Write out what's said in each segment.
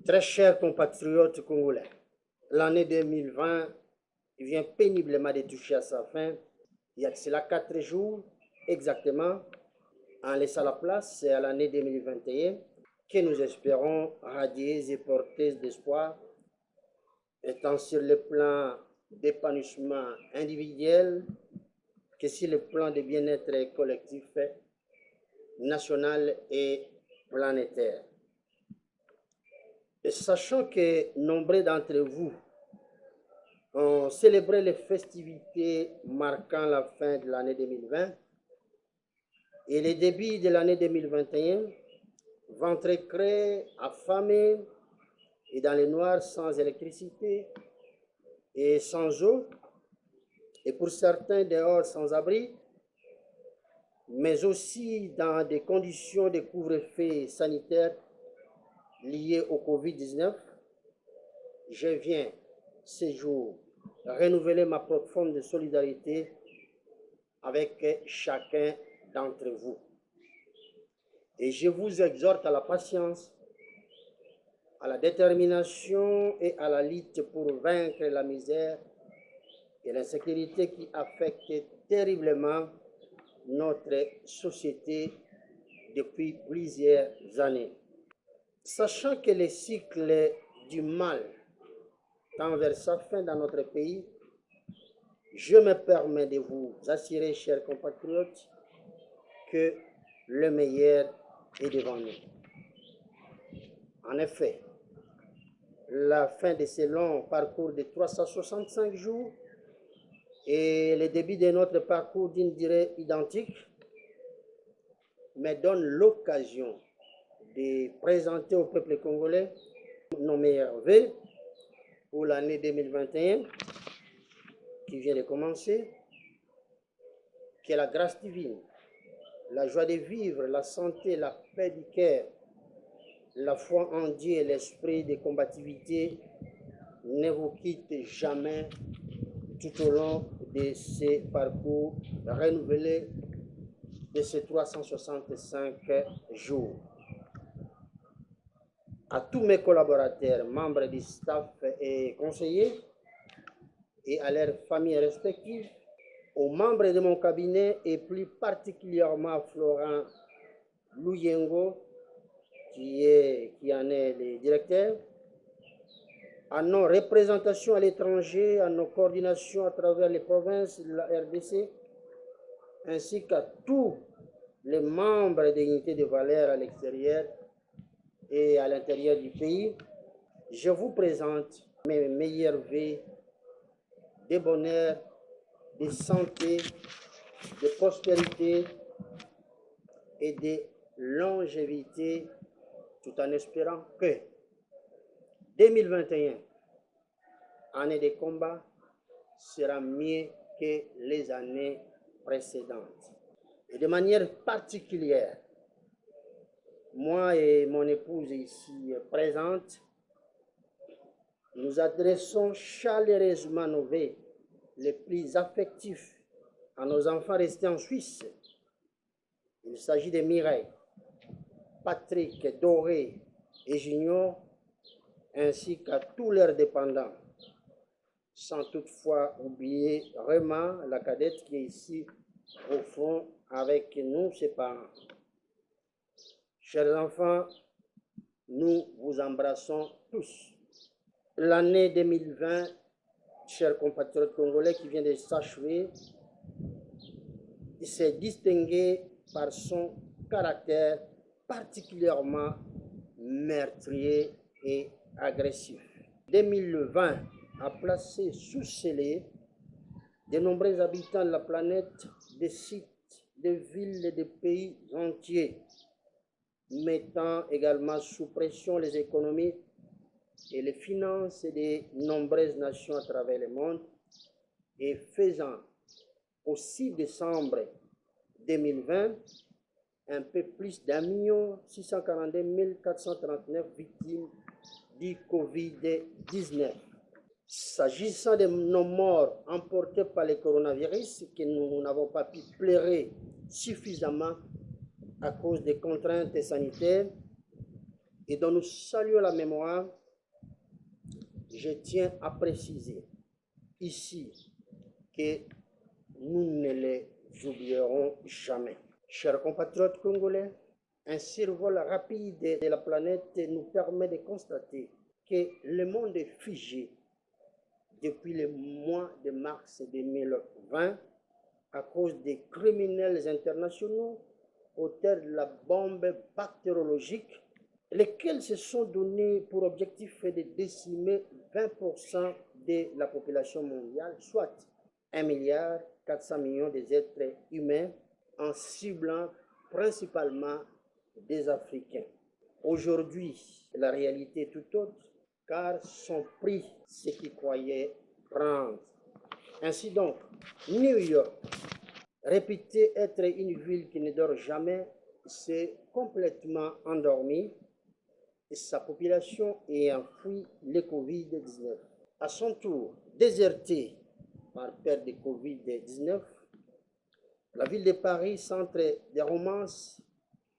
Très chers compatriotes congolais, l'année 2020 vient péniblement de toucher à sa fin. Il y a de cela 4 jours exactement, en laissant la place à l'année 2021 que nous espérons radieuse et porteuse d'espoir, étant sur le plan d'épanouissement individuel que sur le plan de bien-être collectif, national et planétaire. Et sachant que nombreux d'entre vous ont célébré les festivités marquant la fin de l'année 2020 et le début de l'année 2021, ventre creux, affamé et dans le noir, sans électricité et sans eau, et pour certains dehors sans abri, mais aussi dans des conditions de couvre-feu sanitaire liées au Covid-19, je viens ce jour renouveler ma profonde solidarité avec chacun d'entre vous. Et je vous exhorte à la patience, à la détermination et à la lutte pour vaincre la misère et l'insécurité qui affectent terriblement notre société depuis plusieurs années. Sachant que le cycle du mal tend vers sa fin dans notre pays, je me permets de vous assurer, chers compatriotes, que le meilleur est devant nous. En effet, la fin de ce long parcours de 365 jours et le début de notre parcours d'une durée identique me donne l'occasion de présenter au peuple congolais nos meilleurs vœux pour l'année 2021 qui vient de commencer. Que la grâce divine, la joie de vivre, la santé, la paix du cœur, la foi en Dieu et l'esprit de combativité ne vous quittent jamais tout au long de ces parcours renouvelés de ces 365 jours. À tous mes collaborateurs, membres du staff et conseillers, et à leurs familles respectives, aux membres de mon cabinet et plus particulièrement à Florent Louyengo, qui en est le directeur, à nos représentations à l'étranger, à nos coordinations à travers les provinces de la RDC, ainsi qu'à tous les membres des unités de valeur à l'extérieur et à l'intérieur du pays, je vous présente mes meilleurs vœux de bonheur, de santé, de prospérité et de longévité, tout en espérant que 2021, année de combat, sera mieux que les années précédentes. Et de manière particulière, moi et mon épouse ici présente, nous adressons chaleureusement nos vœux les plus affectifs à nos enfants restés en Suisse. Il s'agit de Mireille, Patrick, Doré et Junior, ainsi qu'à tous leurs dépendants, sans toutefois oublier Rema, la cadette qui est ici au fond avec nous, ses parents. Chers enfants, nous vous embrassons tous. L'année 2020, chers compatriotes congolais, qui vient de s'achever, s'est distinguée par son caractère particulièrement meurtrier et agressif. 2020 a placé sous scellé de nombreux habitants de la planète, des sites, des villes et des pays entiers, mettant également sous pression les économies et les finances de nombreuses nations à travers le monde et faisant au 6 décembre 2020 un peu plus d'1 642 439 victimes du Covid-19. S'agissant de nos morts emportés par le coronavirus, que nous n'avons pas pu pleurer suffisamment à cause des contraintes sanitaires, et dont nous saluons la mémoire, je tiens à préciser ici que nous ne les oublierons jamais. Chers compatriotes congolais, un survol rapide de la planète nous permet de constater que le monde est figé depuis le mois de mars 2020 à cause des criminels internationaux auteurs de la bombe bactériologique, lesquels se sont donnés pour objectif de décimer 20% de la population mondiale, soit 1,4 milliard des êtres humains, en ciblant principalement des Africains. Aujourd'hui, la réalité est tout autre, car sont pris ceux qui croyaient prendre. Ainsi donc, New York, réputée être une ville qui ne dort jamais, s'est complètement endormie et sa population ayant fui le Covid-19. À son tour, désertée par peur de Covid-19, la ville de Paris, centre des romances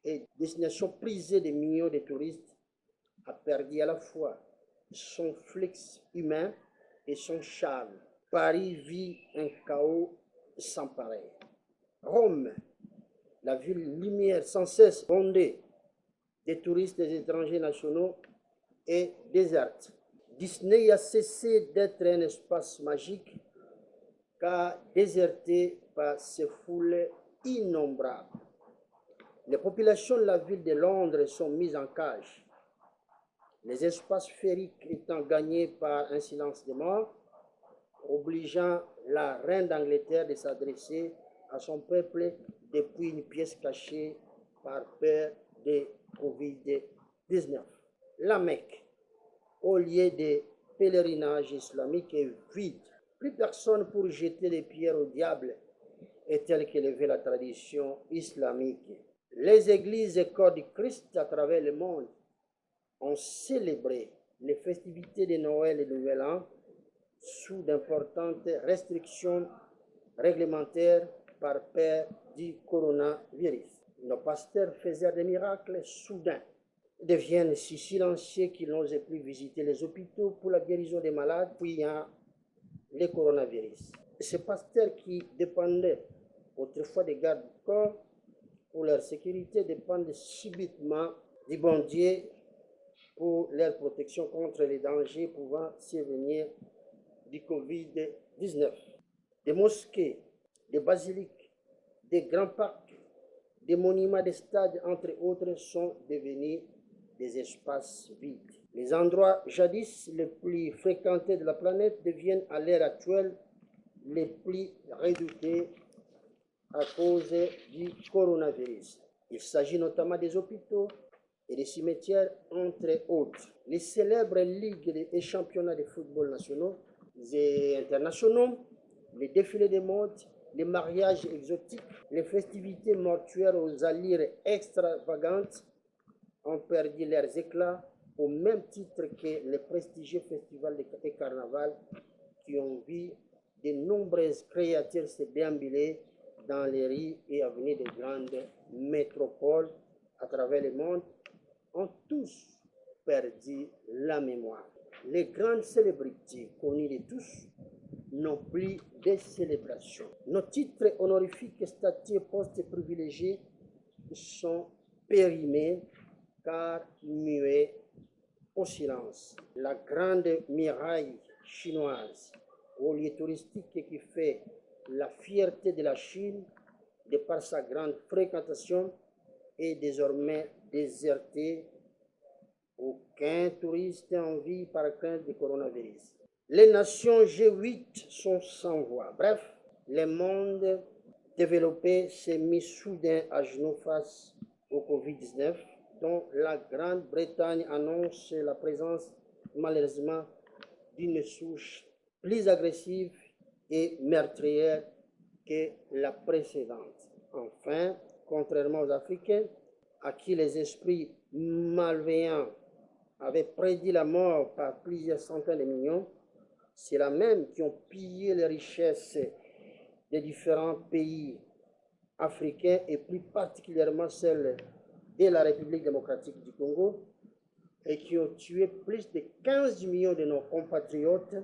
et destination prisée des millions de touristes, a perdu à la fois son flux humain et son charme. Paris vit un chaos sans pareil. Rome, la ville lumière sans cesse bondée des touristes des étrangers nationaux, est déserte. Disney a cessé d'être un espace magique car déserté par ces foules innombrables. Les populations de la ville de Londres sont mises en cage. Les espaces féeriques étant gagnés par un silence de mort, obligeant la reine d'Angleterre de s'adresser à son peuple depuis une pièce cachée par peur de Covid-19. La Mecque, au lieu de pèlerinage islamique, est vide. Plus personne pour jeter des pierres au diable, est telle qu'élevait la tradition islamique. Les églises et corps du Christ à travers le monde ont célébré les festivités de Noël et de Nouvel An sous d'importantes restrictions réglementaires par peur du coronavirus. Nos pasteurs faisaient des miracles soudains, deviennent si silencieux qu'ils n'osent plus visiter les hôpitaux pour la guérison des malades, puis il y a le coronavirus. Ces pasteurs qui dépendaient autrefois des gardes du corps pour leur sécurité dépendent subitement du bon Dieu pour leur protection contre les dangers pouvant survenir du Covid-19. Des mosquées, des basiliques, des grands parcs, des monuments, des stades, entre autres, sont devenus des espaces vides. Les endroits jadis les plus fréquentés de la planète deviennent à l'heure actuelle les plus redoutés à cause du coronavirus. Il s'agit notamment des hôpitaux et des cimetières, entre autres. Les célèbres ligues et championnats de football nationaux et internationaux, les défilés de mode, les mariages exotiques, les festivités mortuaires aux allures extravagantes ont perdu leurs éclats au même titre que les prestigieux festivals et carnavals qui ont vu de nombreuses créatures se déambuler dans les rues et avenues des grandes métropoles à travers le monde, ont tous perdu la mémoire. Les grandes célébrités connues de tous n'ont plus de célébrations. Nos titres honorifiques, statuts et postes privilégiés sont périmés car muets au silence. La grande muraille chinoise, au lieu touristique qui fait la fierté de la Chine, de par sa grande fréquentation, est désormais désertée. Aucun touriste en vit par crainte du coronavirus. Les nations G8 sont sans voix. Bref, le monde développé s'est mis soudain à genoux face au Covid-19, dont la Grande-Bretagne annonce la présence, malheureusement, d'une souche plus agressive et meurtrière que la précédente. Enfin, contrairement aux Africains, à qui les esprits malveillants avaient prédit la mort par plusieurs centaines de millions, ceux-là même qui ont pillé les richesses des différents pays africains et plus particulièrement celles de la République démocratique du Congo, et qui ont tué plus de 15 millions de nos compatriotes,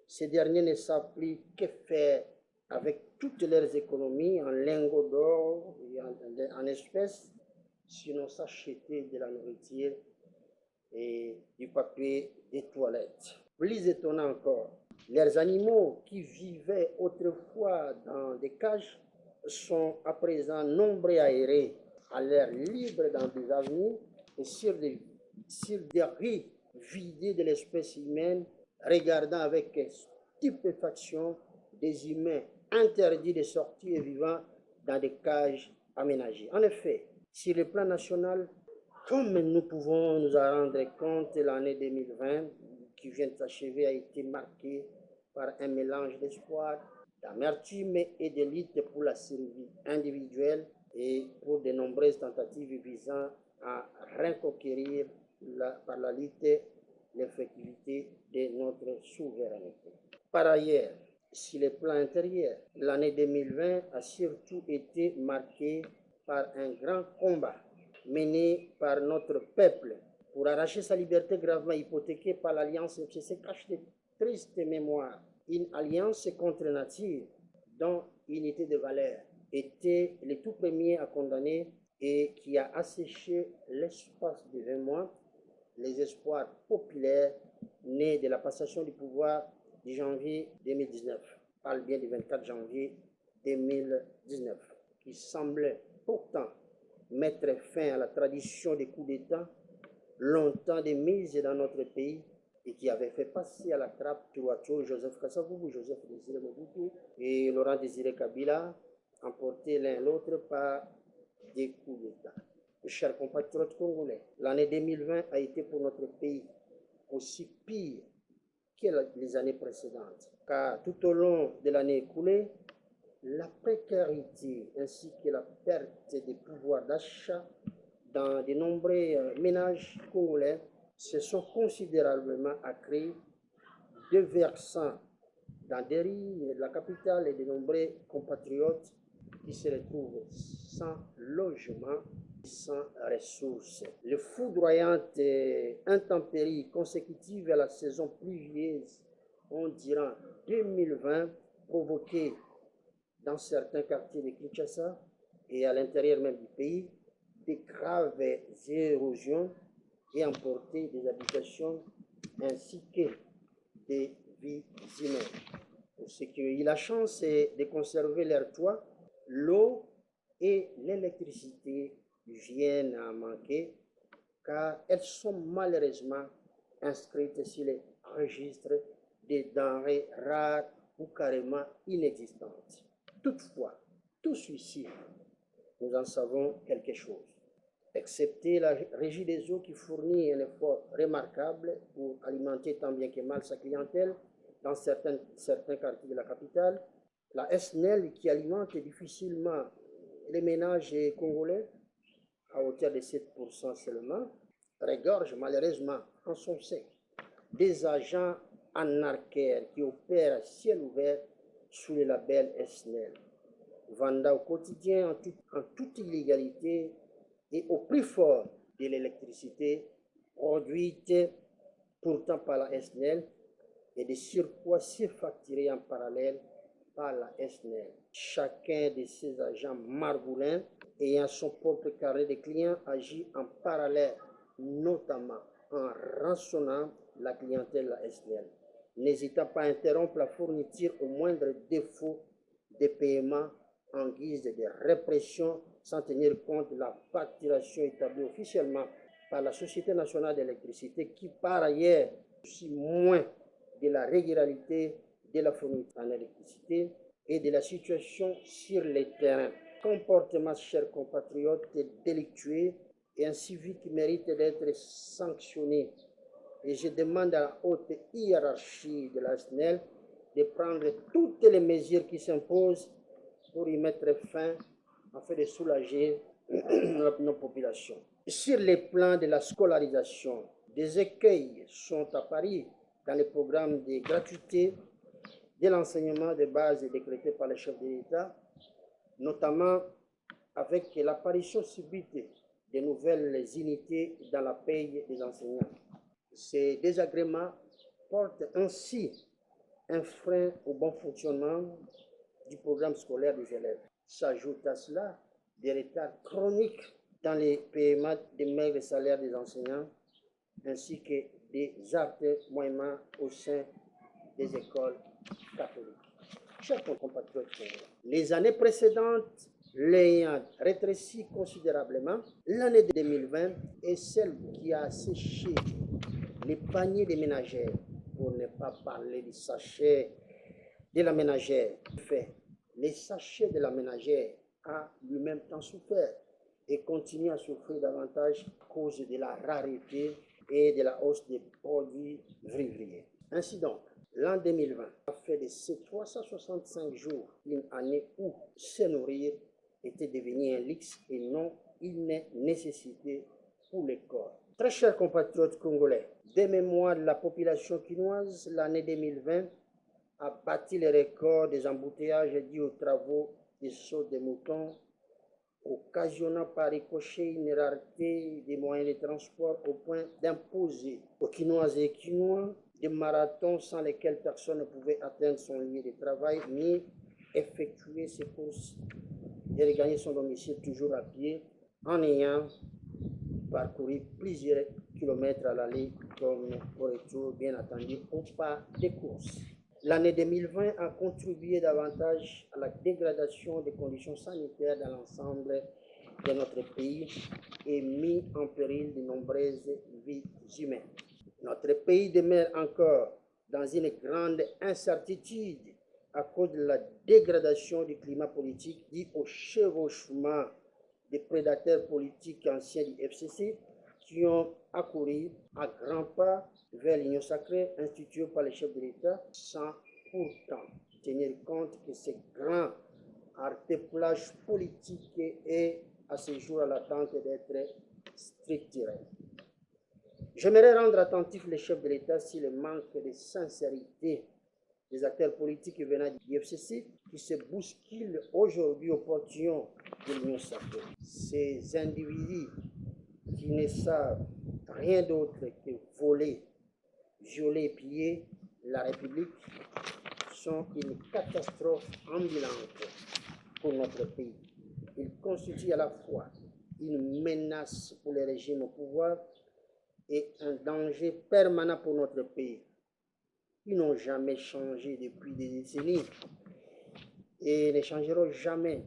ces derniers ne savent plus que faire avec toutes leurs économies en lingots d'or et en espèces, sinon s'acheter de la nourriture et du papier des toilettes. Plus étonnant encore, les animaux qui vivaient autrefois dans des cages sont à présent nombreux à errer à l'air libre dans des avenues et sur des rues vidées de l'espèce humaine, regardant avec stupéfaction des humains interdits de sortir et vivant dans des cages aménagées. En effet, sur le plan national, comme nous pouvons nous en rendre compte, l'année 2020 qui vient de s'achever a été marquée par un mélange d'espoir, d'amertume et de lutte pour la survie individuelle et pour de nombreuses tentatives visant à reconquérir par la lutte l'effectivité de notre souveraineté. Par ailleurs, sur le plan intérieur, l'année 2020 a surtout été marquée par un grand combat mené par notre peuple pour arracher sa liberté gravement hypothéquée par l'alliance FCC cache de tristes mémoires. Une alliance contre nature dont unité de valeur était le tout premier à condamner et qui a asséché l'espace de 20 mois les espoirs populaires nés de la passation du pouvoir de janvier 2019. Je parle bien du 24 janvier 2019, qui semblait pourtant mettre fin à la tradition des coups d'État longtemps démise dans notre pays et qui avait fait passer à la trappe Touatou, Joseph Kasavubu, Joseph Désiré Mobutu et Laurent Désiré Kabila, emportés l'un l'autre par des coups d'État. Chers compatriotes congolais, l'année 2020 a été pour notre pays aussi pire que les années précédentes, car tout au long de l'année écoulée, la précarité ainsi que la perte de pouvoir d'achat dans de nombreux ménages congolais se sont considérablement accrus, déversant dans des rues de la capitale et de nombreux compatriotes qui se retrouvent sans logement, sans ressources. Les foudroyantes intempéries consécutives à la saison pluvieuse ont, durant 2020, provoqué dans certains quartiers de Kinshasa et à l'intérieur même du pays des graves érosions et emporté des habitations ainsi que des vies humaines. Pour ceux qui ont eu la chance de conserver leur toit, l'eau et l'électricité viennent à manquer car elles sont malheureusement inscrites sur les registres des denrées rares ou carrément inexistantes. Toutefois, tout ceci, nous en savons quelque chose. Excepté la Régie des eaux qui fournit un effort remarquable pour alimenter tant bien que mal sa clientèle dans certains quartiers de la capitale, la SNEL qui alimente difficilement les ménages congolais à hauteur de 7% seulement, regorge malheureusement en son sein des agents anarchaires qui opèrent à ciel ouvert sous le label SNEL, vendant au quotidien en toute illégalité et au prix fort de l'électricité produite pourtant par la SNEL et de surcroît surfacturée en parallèle par la SNEL. Chacun de ces agents margoulins ayant son propre carré de clients agit en parallèle, notamment en rançonnant la clientèle de la SNEL, n'hésitant pas à interrompre la fourniture au moindre défaut de paiement en guise de répression sans tenir compte de la facturation établie officiellement par la Société nationale d'électricité qui, par ailleurs, soucie moins de la régularité de la fourniture en électricité et de la situation sur les terrains. Comportement, chers compatriotes, délictueux et un civique qui mérite d'être sanctionné. Et je demande à la haute hiérarchie de la SNEL de prendre toutes les mesures qui s'imposent pour y mettre fin afin de soulager nos populations. Sur les plans de la scolarisation, des écueils sont apparus dans le programme de gratuité de l'enseignement de base décrété par le chef de l'État, notamment avec l'apparition subite de nouvelles unités dans la paye des enseignants. Ces désagréments portent ainsi un frein au bon fonctionnement du programme scolaire des élèves. S'ajoute à cela des retards chroniques dans les paiements des maigres salaires des enseignants, ainsi que des atermoiements au sein des écoles catholiques. Chers compatriotes, les années précédentes l'ayant rétréci considérablement, l'année 2020 est celle qui a asséché les paniers des ménagères, pour ne pas parler des sachets de la ménagère. Fait, les sachets de la ménagère a lui-même tant souffert et continue à souffrir davantage à cause de la rareté et de la hausse des produits vivriers. Ainsi donc, l'an 2020 a fait de ces 365 jours une année où se nourrir était devenu un luxe et non une nécessité pour les corps. Très chers compatriotes congolais, des mémoires de la population quinoise, l'année 2020 a battu les records des embouteillages dus aux travaux des sauts des moutons, occasionnant par ricochet une rareté des moyens de transport au point d'imposer aux Quinoises et Quinois des marathons sans lesquels personne ne pouvait atteindre son lieu de travail ni effectuer ses courses et regagner son domicile toujours à pied en ayant parcouru plusieurs kilomètres à l'aller comme au retour, bien entendu, au pas des courses. L'année 2020 a contribué davantage à la dégradation des conditions sanitaires dans l'ensemble de notre pays et mis en péril de nombreuses vies humaines. Notre pays demeure encore dans une grande incertitude à cause de la dégradation du climat politique due au chevauchement des prédateurs politiques anciens du FCC qui ont accouru à grands pas vers l'Union sacrée instituée par les chefs de l'État sans pourtant tenir compte que ces grands arteplages politiques est à ce jour à l'attente d'être structurés. J'aimerais rendre attentif les chefs de l'État sur le manque de sincérité des acteurs politiques venant du FCC qui se bousculent aujourd'hui au portillon de l'Union sacrée. Ces individus qui ne savent rien d'autre que voler, violer et piller la République sont une catastrophe ambulante pour notre pays. Ils constituent à la fois une menace pour le régime au pouvoir et un danger permanent pour notre pays. Ils n'ont jamais changé depuis des décennies et ne changeront jamais.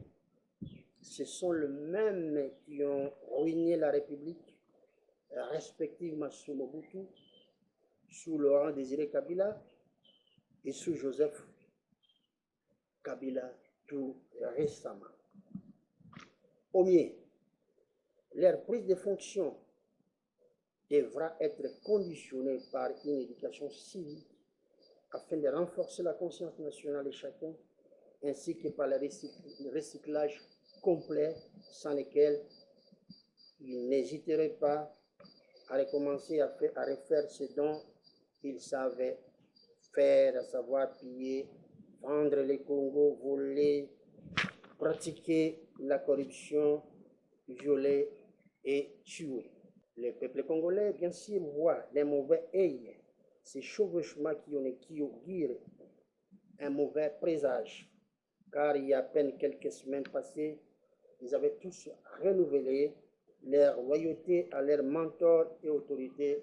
Ce sont les mêmes qui ont ruiné la République, respectivement sous Mobutu, sous Laurent Désiré Kabila et sous Joseph Kabila tout récemment. Au mieux, leur prise de fonction devra être conditionnée par une éducation civique afin de renforcer la conscience nationale de chacun, ainsi que par le recyclage complet sans lequel ils n'hésiteraient pas à recommencer à refaire ce dont ils savaient faire, à savoir piller, vendre les Congos, voler, pratiquer la corruption, violer et tuer. Le peuple congolais, bien sûr, voit d'un mauvais œil ces chevauchements qui augurent un mauvais présage, car il y a à peine quelques semaines passées, ils avaient tous renouvelé leur loyauté à leur mentor et autorité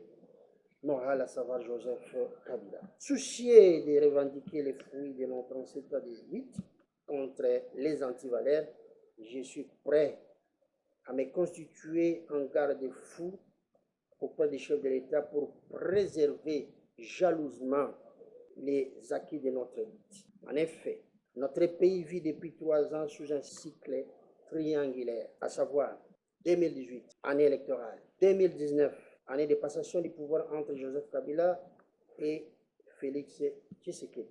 morale, à savoir Joseph Kabila. Soucieux de revendiquer les fruits de notre ancêtre de lutte contre les antivaleurs, je suis prêt à me constituer en garde-fou auprès des chefs de l'État pour préserver jalousement les acquis de notre lutte. En effet, notre pays vit depuis 3 ans sous un cycle triangulaire, à savoir 2018, année électorale, 2019, année de passation du pouvoir entre Joseph Kabila et Félix Tshisekedi.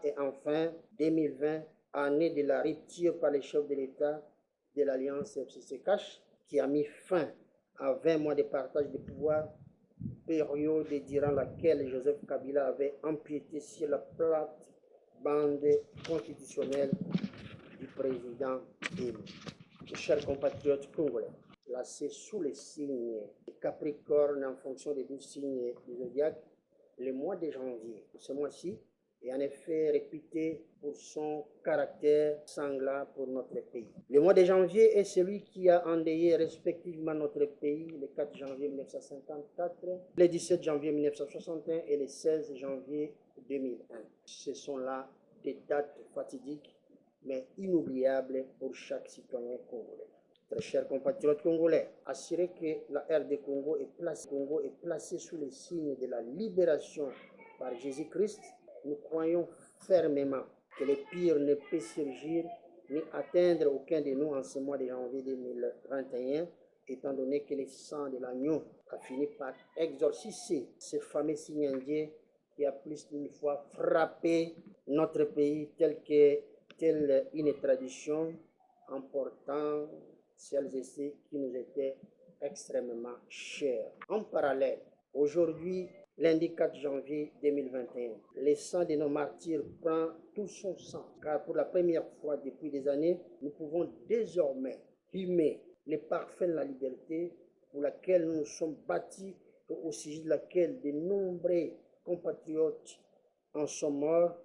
Et enfin 2020, année de la rupture par les chefs de l'État de l'Alliance FCC-CACH qui a mis fin à 20 mois de partage de pouvoir, période durant laquelle Joseph Kabila avait empiété sur la plate-bande constitutionnelle du président élu. Chers compatriotes congolais, placé sous les signes de Capricorne en fonction des 12 signes du zodiaque, le mois de janvier. Ce mois-ci est en effet réputé pour son caractère sanglant pour notre pays. Le mois de janvier est celui qui a endeuillé respectivement notre pays le 4 janvier 1954, le 17 janvier 1961 et le 16 janvier 2001. Ce sont là des dates fatidiques mais inoubliables pour chaque citoyen congolais. Très chers compatriotes congolais, assurez que la RD Congo est placée sous les signes de la libération par Jésus-Christ. Nous croyons fermement que le pire ne peut surgir ni atteindre aucun de nous en ce mois de janvier 2021, étant donné que le sang de l'agneau a fini par exorciser ce fameux signe indien qui a plus d'une fois frappé notre pays telle une tradition emportant celles et ceux qui nous étaient extrêmement chers. En parallèle, aujourd'hui, lundi 4 janvier 2021, le sang de nos martyrs prend tout son sang, car pour la première fois depuis des années, nous pouvons désormais humer les parfums de la liberté pour laquelle nous nous sommes bâtis et au sujet de laquelle de nombreux compatriotes en sont morts,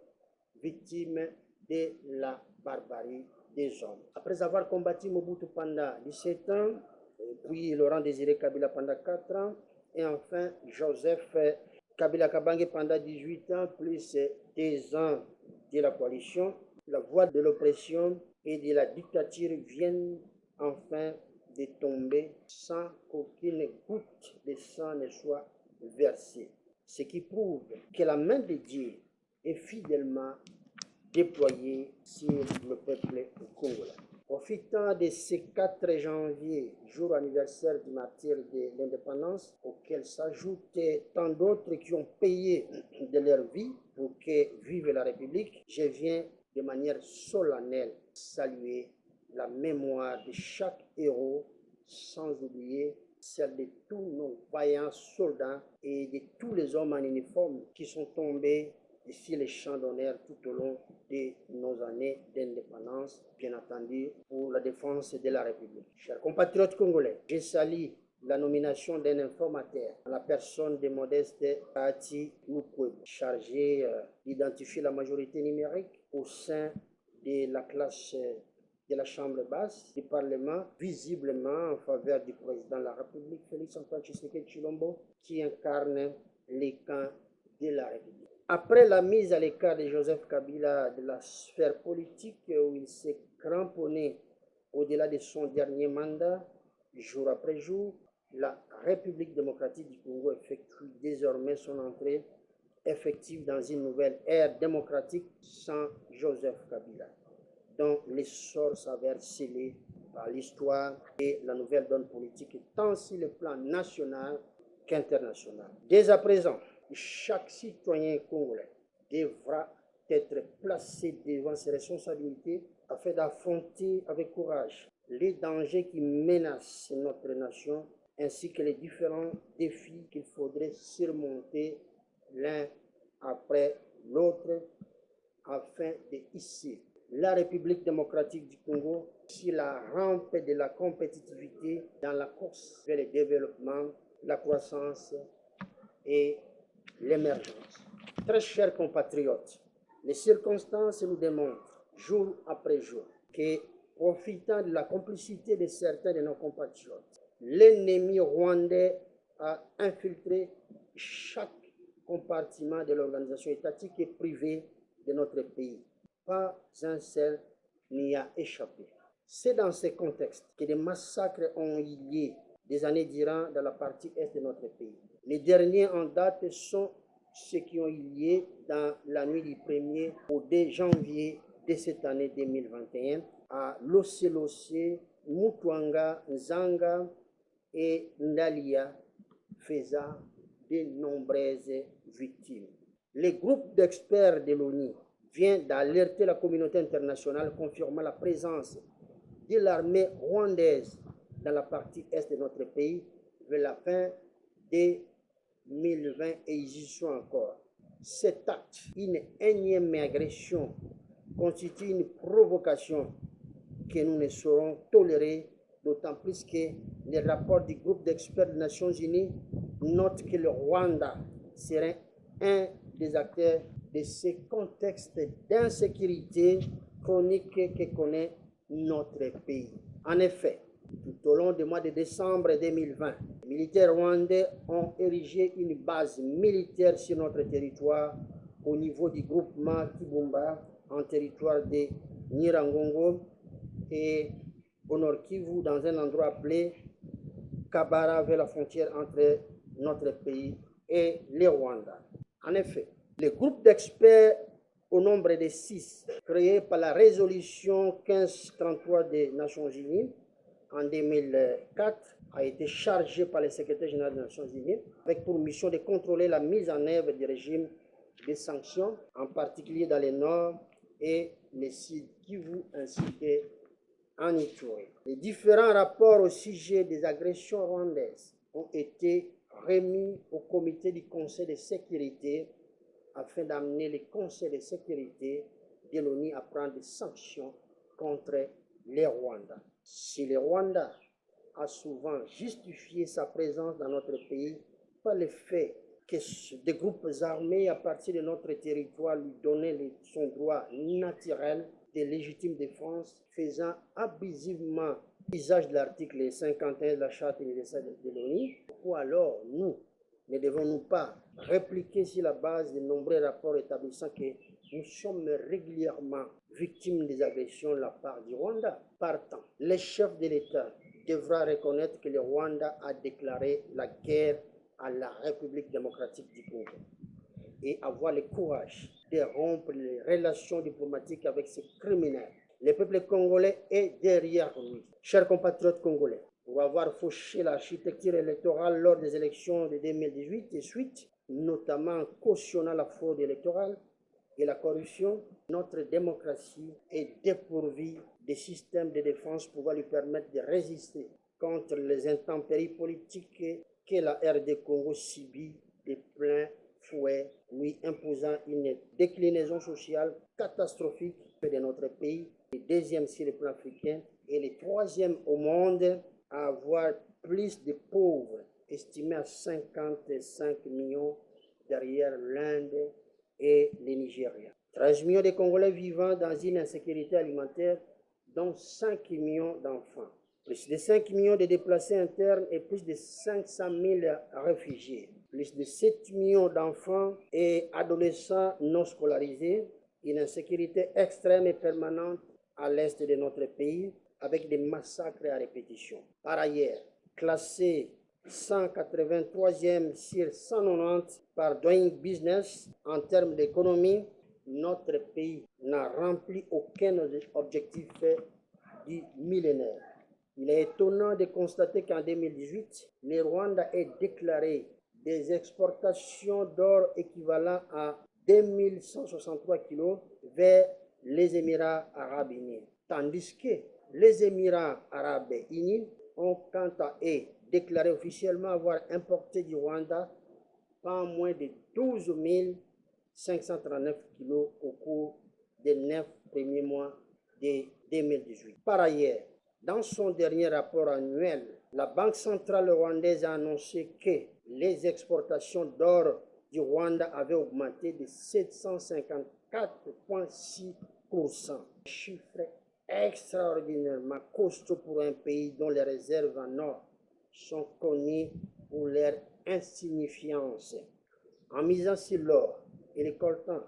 victimes de la barbarie des hommes. Après avoir combattu Mobutu pendant 17 ans, puis Laurent Désiré Kabila pendant 4 ans, et enfin Joseph Kabila Kabange pendant 18 ans, plus 2 ans de la coalition, la voie de l'oppression et de la dictature viennent enfin de tomber sans qu'aucune goutte de sang ne soit versée. Ce qui prouve que la main de Dieu est fidèlement déployé sur le peuple congolais. Profitant de ce 4 janvier, jour anniversaire du martyr de l'indépendance, auquel s'ajoutent tant d'autres qui ont payé de leur vie pour que vive la République, je viens de manière solennelle saluer la mémoire de chaque héros, sans oublier celle de tous nos vaillants soldats et de tous les hommes en uniforme qui sont tombés ici les champs d'honneur tout au long de nos années d'indépendance, bien entendu, pour la défense de la République. Chers compatriotes congolais, je salue la nomination d'un informateur à la personne de Modeste Ati Mukwege, chargé d'identifier la majorité numérique au sein de la classe de la Chambre basse du Parlement, visiblement en faveur du président de la République, Félix-Antoine Tshisekedi Tshilombo, qui incarne les camps de la République. Après la mise à l'écart de Joseph Kabila de la sphère politique où il s'est cramponné au-delà de son dernier mandat, jour après jour, la République démocratique du Congo effectue désormais son entrée effective dans une nouvelle ère démocratique sans Joseph Kabila, dont l'essor s'avère scellé par l'histoire et la nouvelle donne politique tant sur le plan national qu'international. Dès à présent, chaque citoyen congolais devra être placé devant ses responsabilités afin d'affronter avec courage les dangers qui menacent notre nation ainsi que les différents défis qu'il faudrait surmonter l'un après l'autre afin de hisser la République démocratique du Congo sur la rampe de la compétitivité dans la course vers le développement, la croissance et l'émergence. Très chers compatriotes, les circonstances nous démontrent jour après jour que, profitant de la complicité de certains de nos compatriotes, l'ennemi rwandais a infiltré chaque compartiment de l'organisation étatique et privée de notre pays. Pas un seul n'y a échappé. C'est dans ce contexte que des massacres ont eu lieu des années durant dans la partie est de notre pays. Les derniers en date sont ceux qui ont eu lieu dans la nuit du 1er au 2 janvier de cette année 2021 à Lossé, Mutuanga, Nzanga et Ndalia, faisant de nombreuses victimes. Le groupe d'experts de l'ONU vient d'alerter la communauté internationale confirmant la présence de l'armée rwandaise dans la partie est de notre pays vers la fin de 2020 et ils y sont encore. Cet acte, une énième agression, constitue une provocation que nous ne saurons tolérer d'autant plus que les rapports du groupe d'experts des Nations Unies notent que le Rwanda serait un des acteurs de ce contexte d'insécurité chronique que connaît notre pays. En effet, tout au long du mois de décembre 2020, les militaires rwandais ont érigé une base militaire sur notre territoire au niveau du groupement Kibumba en territoire de Nyiragongo et au Nord Kivu dans un endroit appelé Kabara vers la frontière entre notre pays et le Rwanda. En effet, le groupe d'experts au nombre de 6 créé par la résolution 1533 des Nations Unies en 2004 a été chargé par le secrétaire général des Nations Unies avec pour mission de contrôler la mise en œuvre du régime de sanctions, en particulier dans le nord et le sud Kivu ainsi qu'en Ituri. Les différents rapports au sujet des agressions rwandaises ont été remis au comité du Conseil de sécurité afin d'amener le Conseil de sécurité de l'ONU à prendre des sanctions contre les Rwandais. Si le Rwanda a souvent justifié sa présence dans notre pays par le fait que des groupes armés à partir de notre territoire lui donnaient son droit naturel de légitime défense, faisant abusivement usage de l'article 51 de la Charte universelle de l'ONU, pourquoi alors nous ne devons-nous pas répliquer sur la base de nombreux rapports établissant que nous sommes régulièrement victimes des agressions de la part du Rwanda? Partant, le chef de l'État devra reconnaître que le Rwanda a déclaré la guerre à la République démocratique du Congo et avoir le courage de rompre les relations diplomatiques avec ces criminels. Le peuple congolais est derrière lui. Chers compatriotes congolais, pour avoir fauché l'architecture électorale lors des élections de 2018 et suite, notamment en cautionnant la fraude électorale et la corruption, notre démocratie est dépourvue de systèmes de défense pouvant lui permettre de résister contre les intempéries politiques que la RD Congo subit de plein fouet, lui imposant une déclinaison sociale catastrophique de notre pays, le deuxième sur le plan africain et le troisième au monde à avoir plus de pauvres, estimés à 55 millions derrière l'Inde et le Nigeria. 13 millions de Congolais vivant dans une insécurité alimentaire, dont 5 millions d'enfants. Plus de 5 millions de déplacés internes et plus de 500 000 réfugiés. Plus de 7 millions d'enfants et adolescents non scolarisés. Une insécurité extrême et permanente à l'est de notre pays, avec des massacres à répétition. Par ailleurs, classé 183e sur 190 par Doing Business en termes d'économie, notre pays n'a rempli aucun objectif du millénaire. Il est étonnant de constater qu'en 2018, le Rwanda ait déclaré des exportations d'or équivalent à 2163 kg vers les Émirats arabes unis, tandis que les Émirats arabes unis ont quant à eux déclaré officiellement avoir importé du Rwanda pas moins de 12 539 kg au cours des 9 premiers mois de 2018. Par ailleurs, dans son dernier rapport annuel, la Banque centrale rwandaise a annoncé que les exportations d'or du Rwanda avaient augmenté de 754,6%. Chiffre extraordinairement costaud pour un pays dont les réserves en or sont connues pour leur insignifiance. En misant sur l'or et les coltans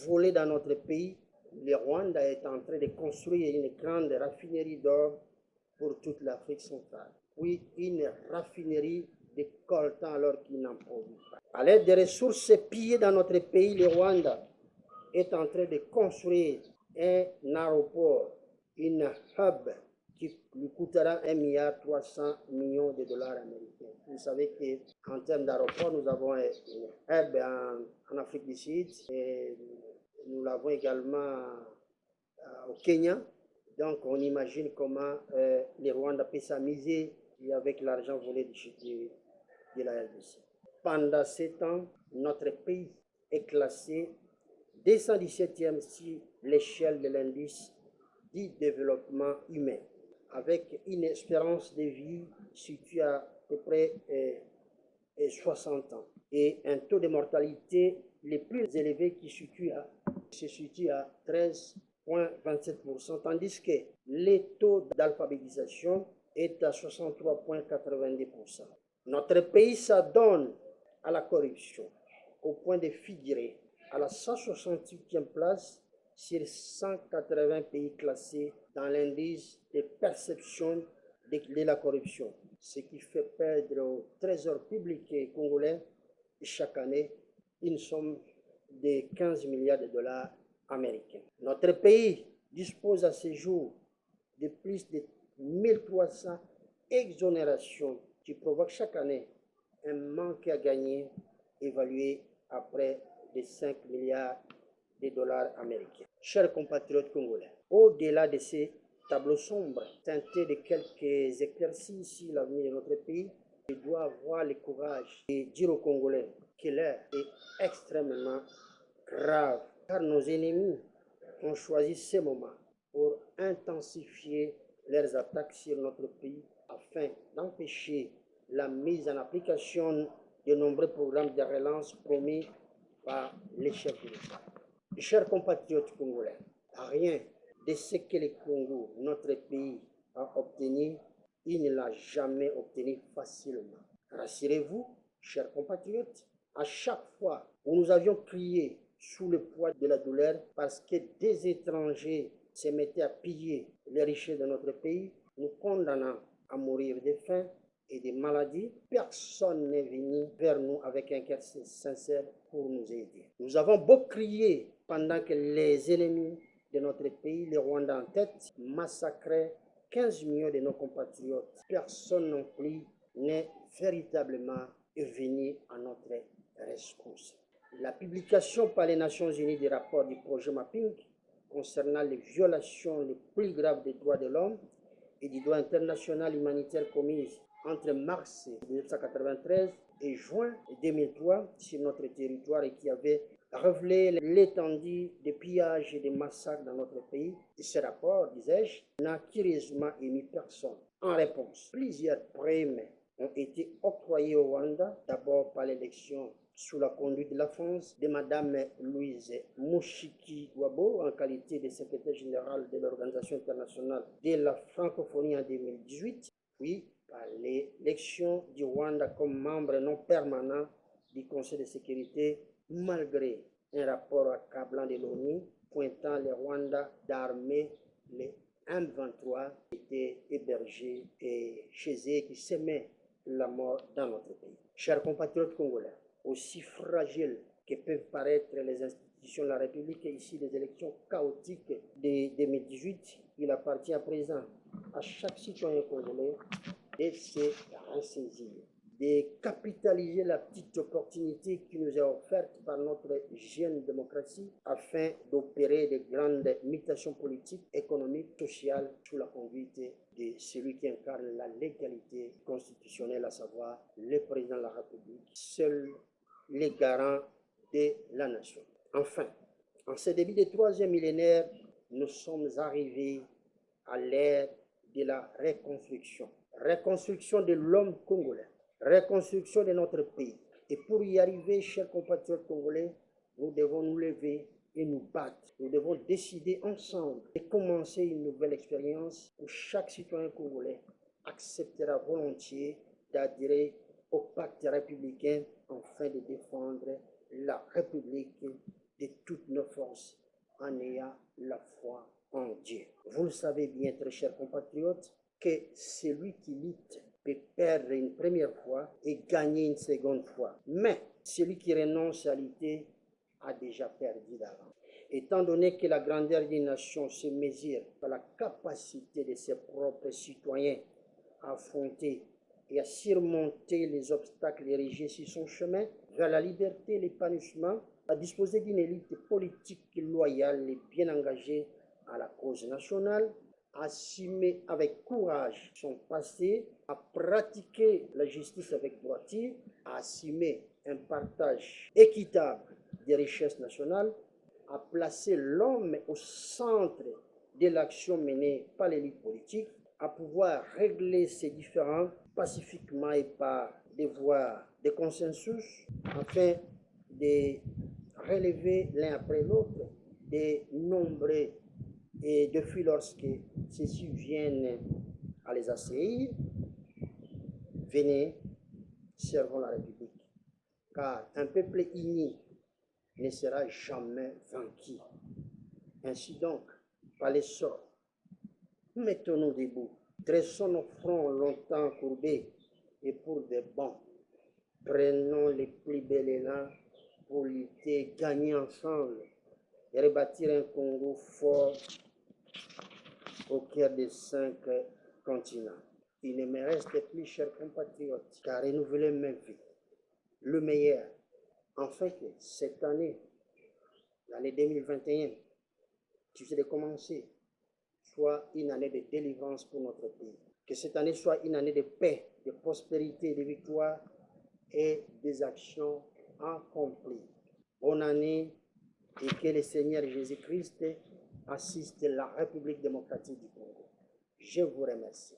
volés dans notre pays, le Rwanda est en train de construire une grande raffinerie d'or pour toute l'Afrique centrale. Oui, une raffinerie de coltan alors qu'il n'en produit pas. À l'aide des ressources pillées dans notre pays, le Rwanda est en train de construire un aéroport, une hub qui lui coûtera 1,3 milliard de dollars américains. Vous savez qu'en termes d'aéroport, nous avons un hub en Afrique du Sud et nous l'avons également au Kenya. Donc, on imagine comment le Rwanda peut s'amuser avec l'argent volé de la RDC. Pendant ce temps, notre pays est classé 217e sur l'échelle de l'indice du développement humain. avec une espérance de vie située à peu près 60 ans et un taux de mortalité le plus élevé qui se situe à 13,27%, tandis que le taux d'alphabétisation est à 63,90%. Notre pays s'adonne à la corruption au point de figurer à la 168e place sur 180 pays classés dans l'indice de perception de la corruption, ce qui fait perdre au trésor public congolais chaque année une somme de 15 milliards de dollars américains. Notre pays dispose à ce jour de plus de 1300 exonérations qui provoquent chaque année un manque à gagner évalué à près de 5 milliards de dollars américains. Chers compatriotes congolais, au-delà de ces tableaux sombres teintés de quelques éclaircies sur l'avenir de notre pays, je dois avoir le courage de dire aux Congolais que l'heure est extrêmement grave, car nos ennemis ont choisi ce moment pour intensifier leurs attaques sur notre pays afin d'empêcher la mise en application de nombreux programmes de relance promis par les chefs de l'État. Chers compatriotes congolais, rien de ce que le Congo, notre pays, a obtenu, il ne l'a jamais obtenu facilement. Rassurez-vous, chers compatriotes, à chaque fois où nous avions crié sous le poids de la douleur parce que des étrangers se mettaient à piller les richesses de notre pays, nous condamnant à mourir de faim et de maladies, personne n'est venu vers nous avec un cœur sincère pour nous aider. Nous avons beau crier pendant que les ennemis de notre pays, les Rwandais en tête, massacraient 15 millions de nos compatriotes. Personne non plus n'est véritablement venu à notre rescousse. La publication par les Nations Unies des rapports du projet Mapping concernant les violations les plus graves des droits de l'homme et du droit international humanitaire commises entre mars 1993 et juin 2003 sur notre territoire et qui avait révélé l'étendue des pillages et des massacres dans notre pays. Et ce rapport, disais-je, n'a curieusement émis personne. En réponse, plusieurs primes ont été octroyées au Rwanda, d'abord par l'élection sous la conduite de la France de Mme Louise Mushiki-Wabo en qualité de secrétaire générale de l'Organisation internationale de la francophonie en 2018, puis par l'élection du Rwanda comme membre non permanent du Conseil de sécurité, malgré un rapport accablant de l'ONU pointant le Rwanda d'armée, les M23 étaient hébergés et chez eux qui semaient la mort dans notre pays. Chers compatriotes congolais, aussi fragiles que peuvent paraître les institutions de la République et ici des élections chaotiques de 2018, il appartient à présent à chaque citoyen congolais de se ressaisir, de capitaliser la petite opportunité qui nous est offerte par notre jeune démocratie afin d'opérer de grandes mutations politiques, économiques, sociales sous la conduite de celui qui incarne la légalité constitutionnelle, à savoir le président de la République, seul les garants de la nation. Enfin, en ce début du troisième millénaire, nous sommes arrivés à l'ère de la reconstruction. Reconstruction de l'homme congolais, reconstruction de notre pays. Et pour y arriver, chers compatriotes congolais, nous devons nous lever et nous battre. Nous devons décider ensemble de commencer une nouvelle expérience où chaque citoyen congolais acceptera volontiers d'adhérer au pacte républicain afin de défendre la République de toutes nos forces en ayant la foi en Dieu. Vous le savez bien, très chers compatriotes, que celui qui lutte peut perdre une première fois et gagner une seconde fois. Mais celui qui renonce à lutter a déjà perdu d'avance. Étant donné que la grandeur d'une nation se mesure par la capacité de ses propres citoyens à affronter et à surmonter les obstacles érigés sur son chemin vers la liberté et l'épanouissement, à disposer d'une élite politique loyale et bien engagée à la cause nationale, à assumer avec courage son passé, à pratiquer la justice avec droiture, à assumer un partage équitable des richesses nationales, à placer l'homme au centre de l'action menée par l'élite politique, à pouvoir régler ces différends pacifiquement et par des voies de consensus afin de relever l'un après l'autre des nombreux et défis lorsque ceux-ci viennent à les assaillir. Venez, servons la République, car un peuple uni ne sera jamais vaincu. Ainsi donc, par les sorts, mettons-nous debout, dressons nos fronts longtemps courbés et pour des bons, prenons les plus bel élan pour lutter, gagner ensemble et rebâtir un Congo fort au cœur des 5 continents. Il ne me reste plus, chers compatriotes, qu'à renouveler ma vie, le meilleur, afin que cette année, l'année 2021, qui vient de commencer, soit une année de délivrance pour notre pays. Que cette année soit une année de paix, de prospérité, de victoire et des actions accomplies. Bonne année et que le Seigneur Jésus-Christ assiste la République démocratique du Congo. Je vous remercie.